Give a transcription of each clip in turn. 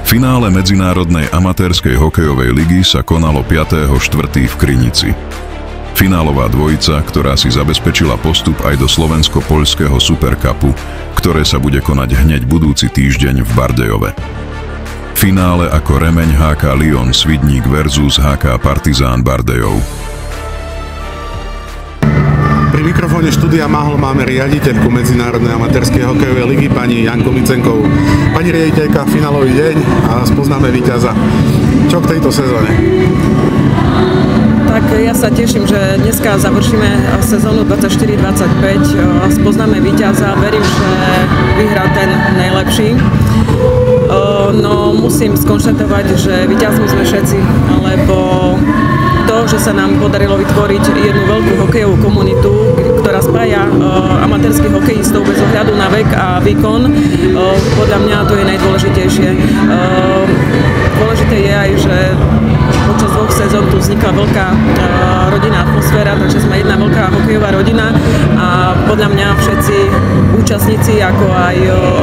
Finále Medzinárodnej amatérskej hokejovej ligy sa konalo 5.4. v Krynici. Finálová dvojica, ktorá si zabezpečila postup aj do slovensko-poľského Supercupu, ktoré sa bude konať hneď budúci týždeň v Bardejove. Finále ako remeň HK Lyon Svidník versus HK Partizán Bardejov. Pri mikrofóne štúdia Mahol máme riaditeľku Medzinárodnej amatérskej hokejovej ligy pani Janku Micenkovú. Pani riaditeľka, finálový deň a spoznáme víťaza. Čo k tejto sezóne? Tak ja sa teším, že dneska završíme sezónu 24-25, spoznáme víťaza, verím, že vyhrá ten najlepší. No musím skonštatovať, že víťazmi sme všetci, lebo to, že sa nám podarilo vytvoriť jednu veľkú hokejovú komunitu, ktorá spája amatérskych hokejistov bez ohľadu na vek a výkon, podľa mňa to je najdôležitejšie. Dôležité je aj, že počas 2 sezón tu vznikla veľká rodinná atmosféra, takže sme jedna veľká hokejová rodina a podľa mňa všetci účastníci, ako aj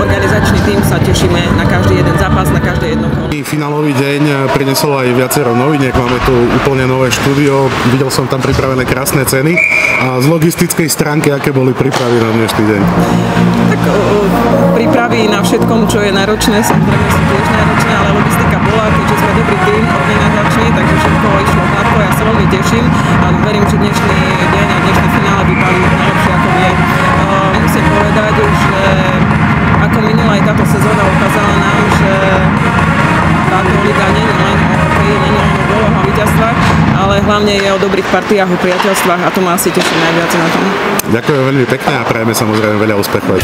organizačný tím sa tešíme na každý jeden zápas, na každé jedno kolo. Finálový deň priniesol aj viacero noviniek, máme tu úplne nové štúdio, videl som tam pripravené krásne ceny a z logistickej stránky, aké boli prípravy na dnešný deň? Tak prípravy na všetkom, čo je náročné, samozrejme sú tiež náročné, ale logistika bola, keďže sme dobrý tím organizačný, takže všetko išlo hladko, ja sa veľmi teším a verím, že dnešný deň a dnešný finále vypálí najlepšie ako vie. Musím povedať, že ako minulá aj táto sezóna ukázala nám, že táto liga nie je len o hokeji, nie je len o góloch a víťazstvách, ale hlavne je o dobrých partiách, o priateľstvách a to ma asi teší najviac na tom. Ďakujem veľmi pekne a prajeme samozrejme veľa úspechov.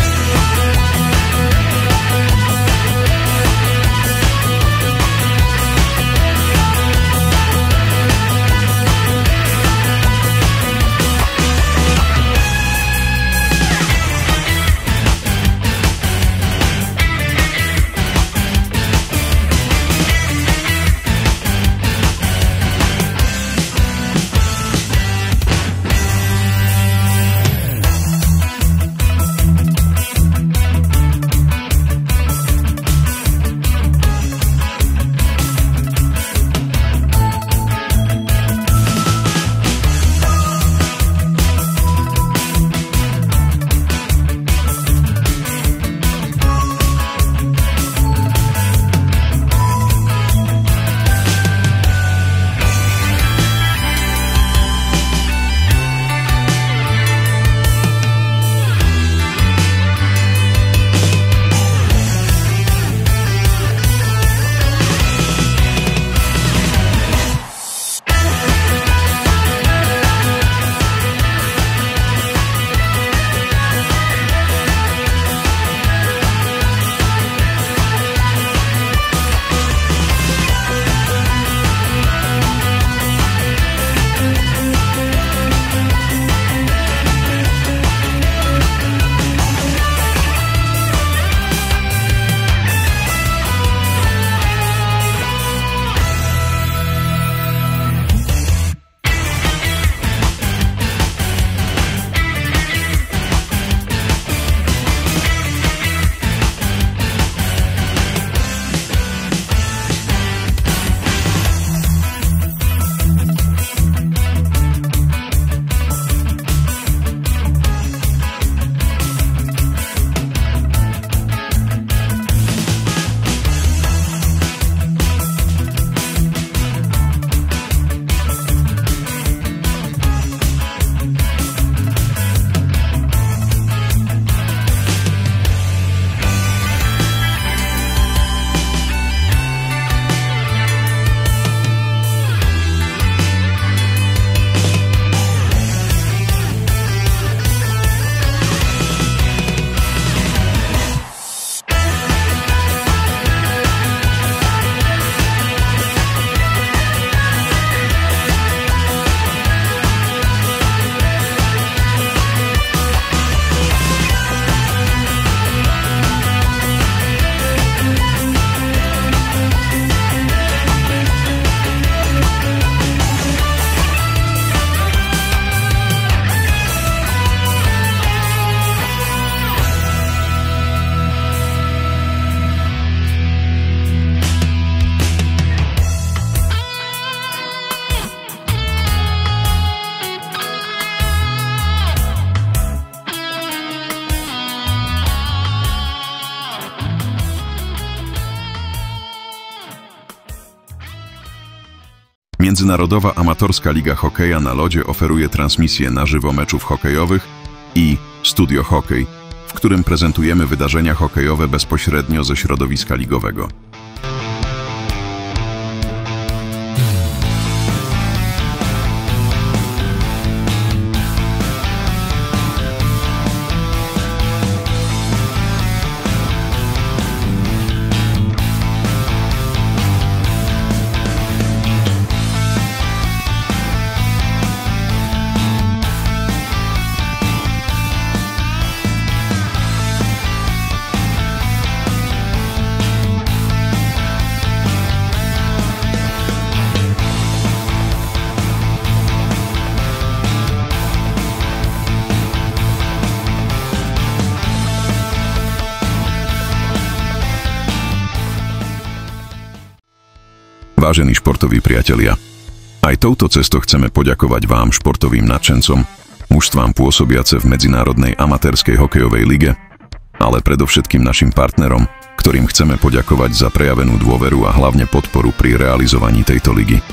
Międzynarodowa Amatorská liga hokeja na lodzie oferuje transmisję na żywo meczów hokejowych i Studio Hokej, w którym prezentujemy wydarzenia hokejowe bezpośrednio ze środowiska ligowego. Vážení športoví priatelia, aj touto cestou chceme poďakovať vám, športovým nadšencom, mužstvám pôsobiace v Medzinárodnej amatérskej hokejovej lige, ale predovšetkým našim partnerom, ktorým chceme poďakovať za prejavenú dôveru a hlavne podporu pri realizovaní tejto ligy.